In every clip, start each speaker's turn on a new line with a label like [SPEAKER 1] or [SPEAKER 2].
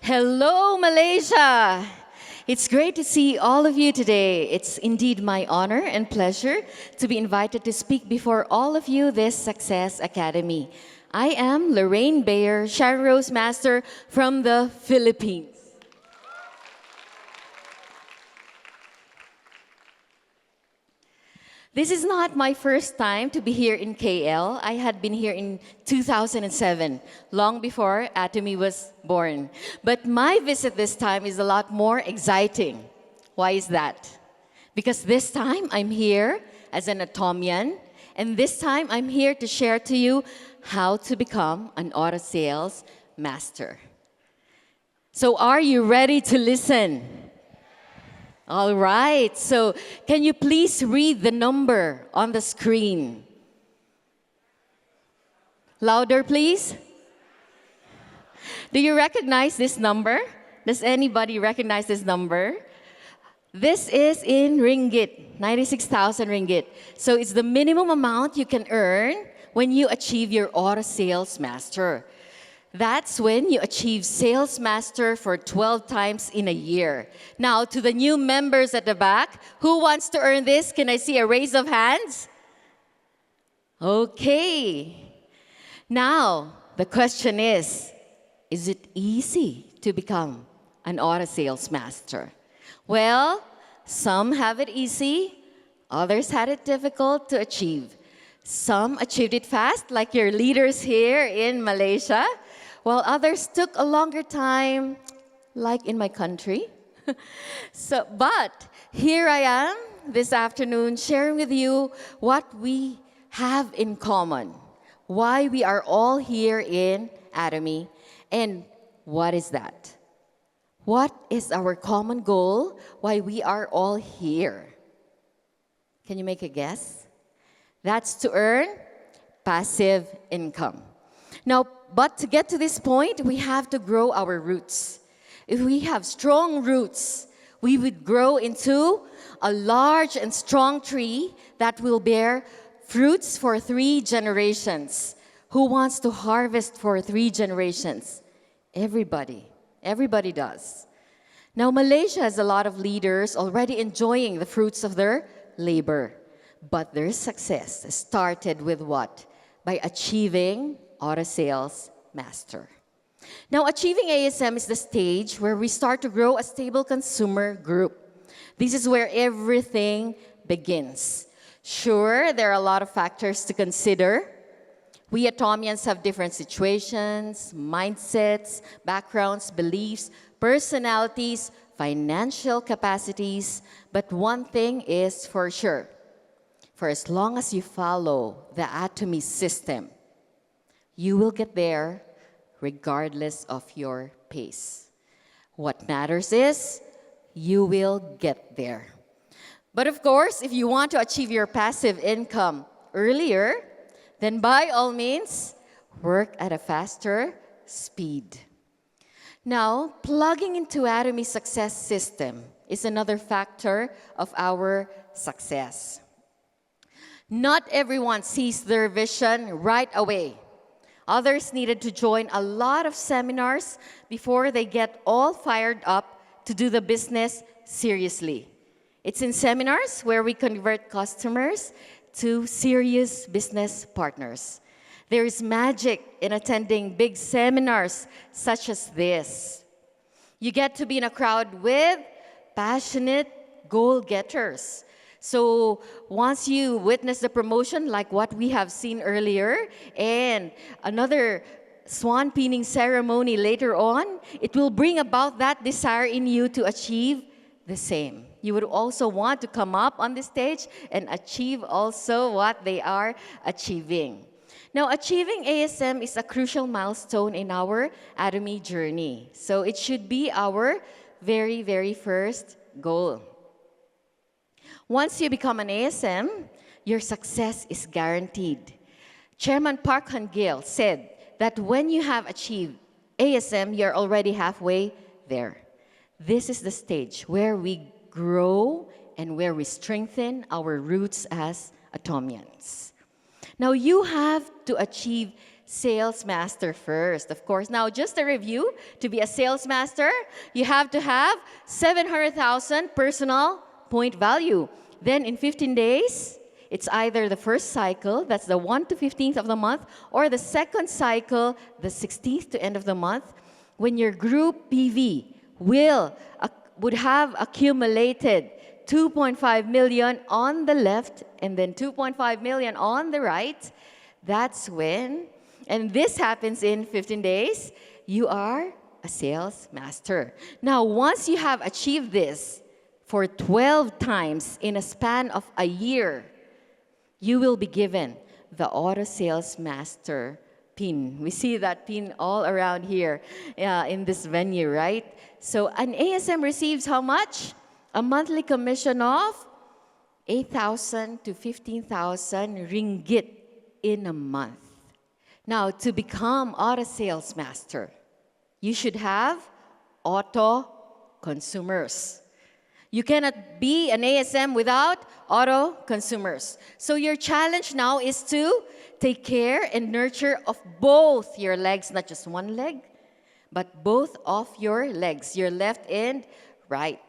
[SPEAKER 1] Hello, Malaysia! It's great to see all of you today. It's indeed my honor and pleasure to be invited to speak before all of you this Success Academy. I am Lorraine Beyer, Sharon Rose Master from the Philippines. This is not my first time to be here in KL. I had been here in 2007, long before Atomy was born. But my visit this time is a lot more exciting. Why is that? Because this time I'm here as an Atomian, and this time I'm here to share to you how to become an auto sales master. So are you ready to listen? All right, so can you please read the number on the screen? Louder, please. Do you recognize this number? Does anybody recognize this number? This is in ringgit, 96,000 ringgit. So it's the minimum amount you can earn when you achieve your auto sales master. That's when you achieve Sales Master for 12 times in a year. Now, to the new members at the back, who wants to earn this? Can I see a raise of hands? Okay. Now, the question is it easy to become an auto sales master? Well, some have it easy, others had it difficult to achieve. Some achieved it fast, like your leaders here in Malaysia, while others took a longer time, like in my country. But here I am this afternoon sharing with you what we have in common, why we are all here in Atomy, and what is that? What is our common goal, why we are all here? Can you make a guess? That's to earn passive income. Now, but to get to this point, we have to grow our roots. If we have strong roots, we would grow into a large and strong tree that will bear fruits for 3 generations. Who wants to harvest for 3 generations? Everybody. Everybody does. Now, Malaysia has a lot of leaders already enjoying the fruits of their labor. But their success started with what? By achieving auto sales master. Now, achieving ASM is the stage where we start to grow a stable consumer group. This is where everything begins. Sure, there are a lot of factors to consider. We Atomians have different situations, mindsets, backgrounds, beliefs, personalities, financial capacities, but one thing is for sure. For as long as you follow the Atomy system, you will get there regardless of your pace. What matters is you will get there. But of course, if you want to achieve your passive income earlier, then by all means, work at a faster speed. Now, plugging into Atomy's success system is another factor of our success. Not everyone sees their vision right away. Others needed to join a lot of seminars before they get all fired up to do the business seriously. It's in seminars where we convert customers to serious business partners. There is magic in attending big seminars such as this. You get to be in a crowd with passionate goal-getters. So once you witness the promotion, like what we have seen earlier, and another swan pinning ceremony later on, it will bring about that desire in you to achieve the same. You would also want to come up on the stage and achieve also what they are achieving. Now, achieving ASM is a crucial milestone in our Atomy journey. So it should be our very, very first goal. Once you become an ASM, your success is guaranteed. Chairman Park Han-gil said that when you have achieved ASM, you're already halfway there. This is the stage where we grow and where we strengthen our roots as Atomians. Now, you have to achieve sales master first, of course. Now, just a review, to be a sales master, you have to have 700,000 personal point value. Then in 15 days, it's either the first cycle, that's the 1 to 15th of the month, or the second cycle, the 16th to end of the month, when your group PV would have accumulated 2.5 million on the left and then 2.5 million on the right. That's when, and this happens in 15 days, you are a sales master. Now, once you have achieved this for 12 times in a span of a year, you will be given the Auto Sales Master pin. We see that pin all around here in this venue, right? So an ASM receives how much? A monthly commission of 8,000 to 15,000 ringgit in a month. Now, to become Auto Sales Master, you should have auto consumers. You cannot be an ASM without auto consumers. So your challenge now is to take care and nurture of both your legs, not just one leg, but both of your legs, your left and right.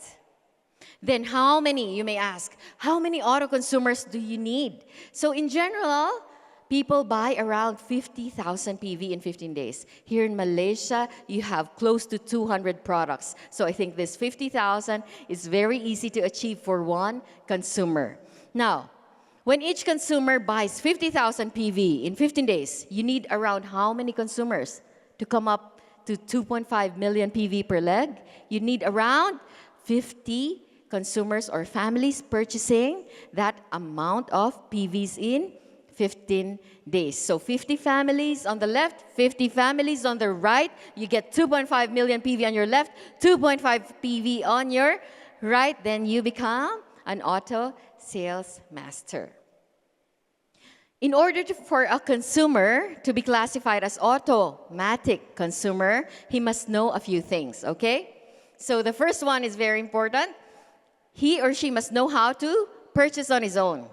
[SPEAKER 1] Then how many, you may ask, how many auto consumers do you need? So in general, people buy around 50,000 PV in 15 days. Here in Malaysia, you have close to 200 products. So I think this 50,000 is very easy to achieve for one consumer. Now, when each consumer buys 50,000 PV in 15 days, you need around how many consumers to come up to 2.5 million PV per leg? You need around 50 consumers or families purchasing that amount of PVs in 15 days. So 50 families on the left, 50 families on the right. You get 2.5 million PV on your left, 2.5 PV on your right. Then you become an auto sales master. In order for a consumer to be classified as automatic consumer, he must know a few things, okay? So the first one is very important. He or she must know how to purchase on his own.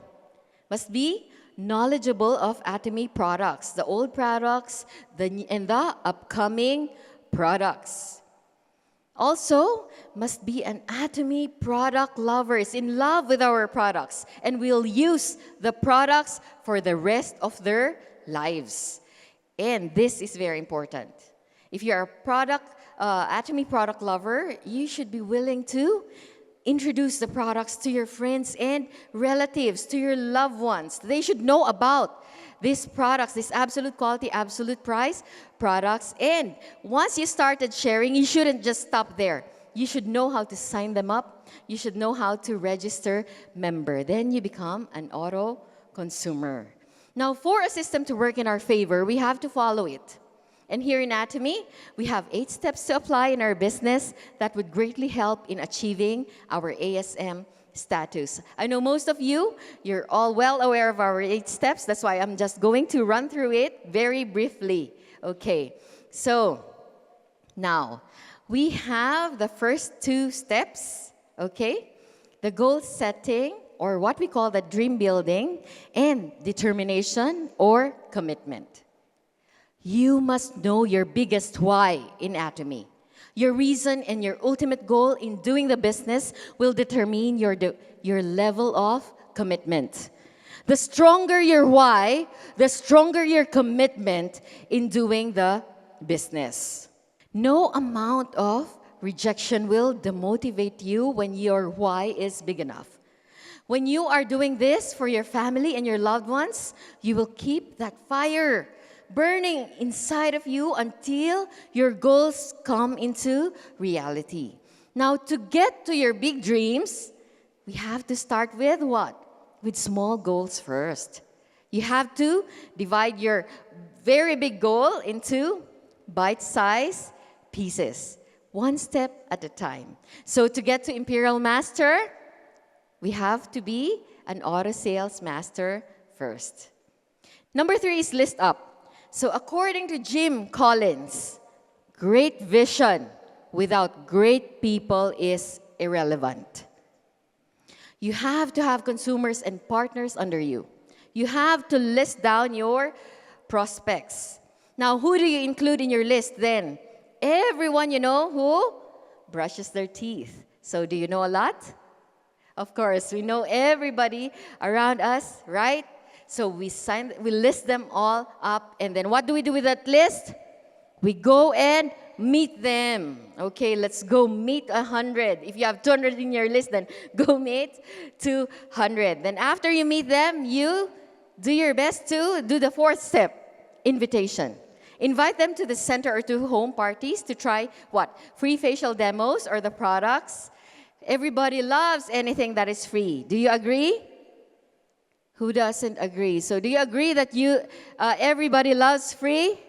[SPEAKER 1] Must be knowledgeable of Atomy products, the old products and the upcoming products. Also, must be an Atomy product lover, is in love with our products, and will use the products for the rest of their lives. And this is very important. If you're a Atomy product lover, you should be willing to introduce the products to your friends and relatives, to your loved ones. They should know about these products, these absolute quality, absolute price products. And once you started sharing, you shouldn't just stop there. You should know how to sign them up. You should know how to register member. Then you become an auto consumer. Now, for a system to work in our favor, we have to follow it. And here in Atomy, we have 8 steps to apply in our business that would greatly help in achieving our ASM status. I know most of you, you're all well aware of our 8 steps. That's why I'm just going to run through it very briefly. Okay, so now we have the first 2 steps, okay? The goal setting, or what we call the dream building, and determination or commitment. You must know your biggest why in Atomy. Your reason and your ultimate goal in doing the business will determine your level of commitment. The stronger your why, the stronger your commitment in doing the business. No amount of rejection will demotivate you when your why is big enough. When you are doing this for your family and your loved ones, you will keep that fire burning inside of you until your goals come into reality. Now, to get to your big dreams, we have to start with what? With small goals first. You have to divide your very big goal into bite-sized pieces, one step at a time. So to get to Imperial Master, we have to be an auto sales master first. Number 3 is list up. So according to Jim Collins, great vision without great people is irrelevant. You have to have consumers and partners under you. You have to list down your prospects. Now, who do you include in your list then? Everyone you know who brushes their teeth. So do you know a lot? Of course, we know everybody around us, right? So we list them all up, and then what do we do with that list? We go and meet them. Okay, let's go meet 100. If you have 200 in your list, then go meet 200. Then after you meet them, you do your best to do the fourth step, invitation. Invite them to the center or to home parties to try what? Free facial demos or the products. Everybody loves anything that is free. Do you agree? Who doesn't agree? So do you agree that everybody loves free?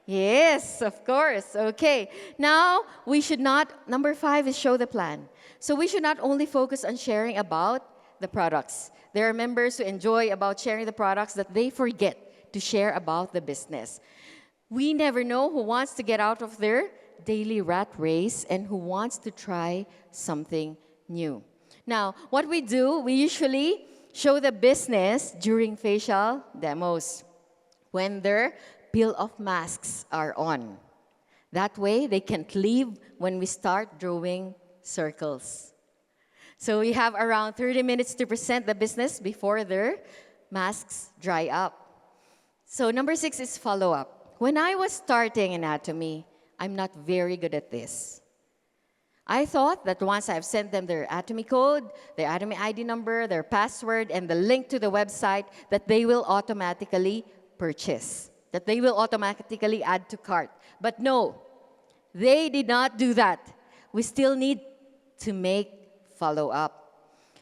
[SPEAKER 1] Yes, of course. Okay. Now, we should not, number 5 is show the plan. So we should not only focus on sharing about the products. There are members who enjoy about sharing the products that they forget to share about the business. We never know who wants to get out of their daily rat race and who wants to try something new. Now, what we do, we usually show the business during facial demos when their peel-off masks are on. That way, they can't leave when we start drawing circles. So we have around 30 minutes to present the business before their masks dry up. So number 6 is follow-up. When I was starting anatomy, I'm not very good at this. I thought that once I've sent them their anatomy code, their anatomy ID number, their password, and the link to the website, that they will automatically purchase, that they will automatically add to cart. But no, they did not do that. We still need to make follow-up.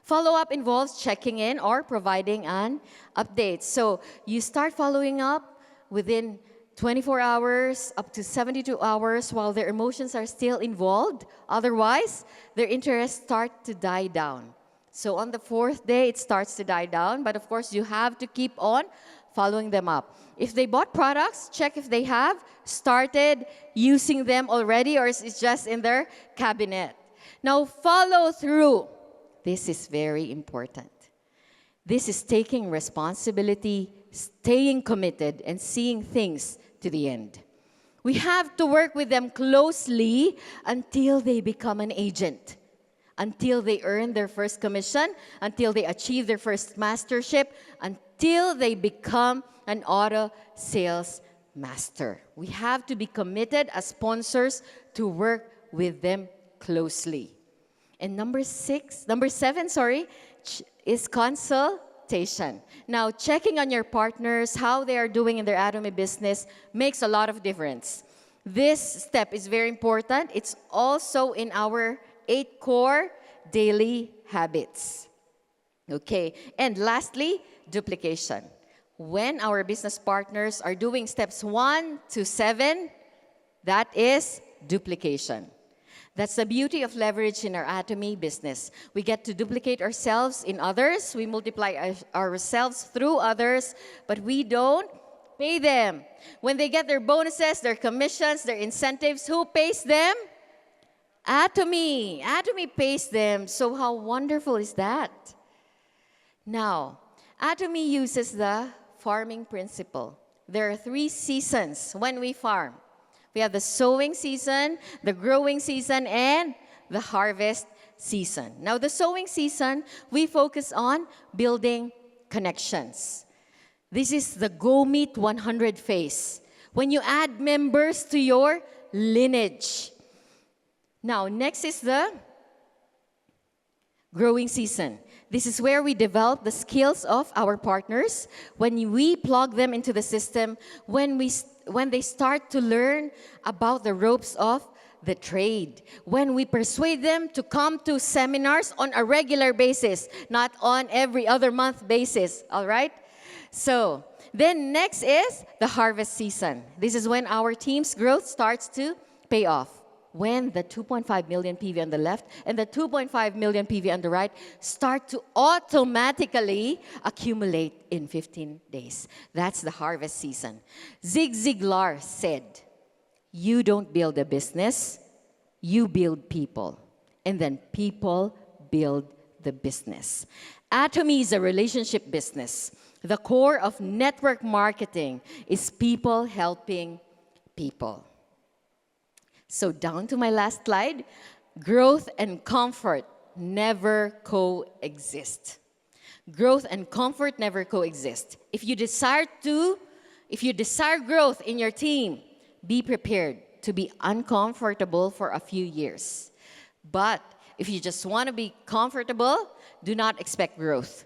[SPEAKER 1] Follow-up involves checking in or providing an update. So you start following up within 24 hours up to 72 hours while their emotions are still involved. Otherwise, their interests start to die down. So on the 4th day, it starts to die down. But of course, you have to keep on following them up. If they bought products, check if they have started using them already or it's just in their cabinet. Now, follow through. This is very important. This is taking responsibility, staying committed, and seeing things to the end. We have to work with them closely until they become an agent, until they earn their first commission, until they achieve their first mastership, until they become an auto sales master. We have to be committed as sponsors to work with them closely. And number 7, is consultation. Now, checking on your partners, how they are doing in their anatomy business makes a lot of difference. This step is very important. It's also in our 8 core daily habits. Okay, and lastly, duplication. When our business partners are doing steps 1 to 7, that is duplication. That's the beauty of leverage in our anatomy business. We get to duplicate ourselves in others. We multiply ourselves through others, but we don't pay them. When they get their bonuses, their commissions, their incentives, who pays them? Anatomy. Anatomy pays them. So how wonderful is that? Now, anatomy uses the farming principle. There are 3 seasons when we farm. We have the sowing season, the growing season, and the harvest season. Now, the sowing season, we focus on building connections. This is the Go Meet 100 phase, when you add members to your lineage. Now, next is the growing season. This is where we develop the skills of our partners. When we plug them into the system, when they start to learn about the ropes of the trade, when we persuade them to come to seminars on a regular basis, not on every other month basis, all right? So, then next is the harvest season. This is when our team's growth starts to pay off. When the 2.5 million PV on the left and the 2.5 million PV on the right start to automatically accumulate in 15 days. That's the harvest season. Zig Ziglar said, "You don't build a business, you build people. And then people build the business." Anatomy is a relationship business. The core of network marketing is people helping people. So down to my last slide, growth and comfort never coexist. Growth and comfort never coexist. If you desire growth in your team, be prepared to be uncomfortable for a few years. But if you just want to be comfortable, do not expect growth.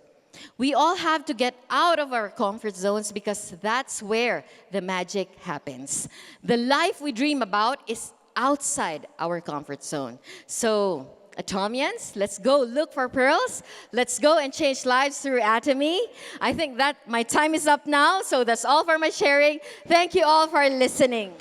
[SPEAKER 1] We all have to get out of our comfort zones because that's where the magic happens. The life we dream about is outside our comfort zone. So, Atomians, let's go look for pearls. Let's go and change lives through Atomy. I think that my time is up now, so that's all for my sharing. Thank you all for listening.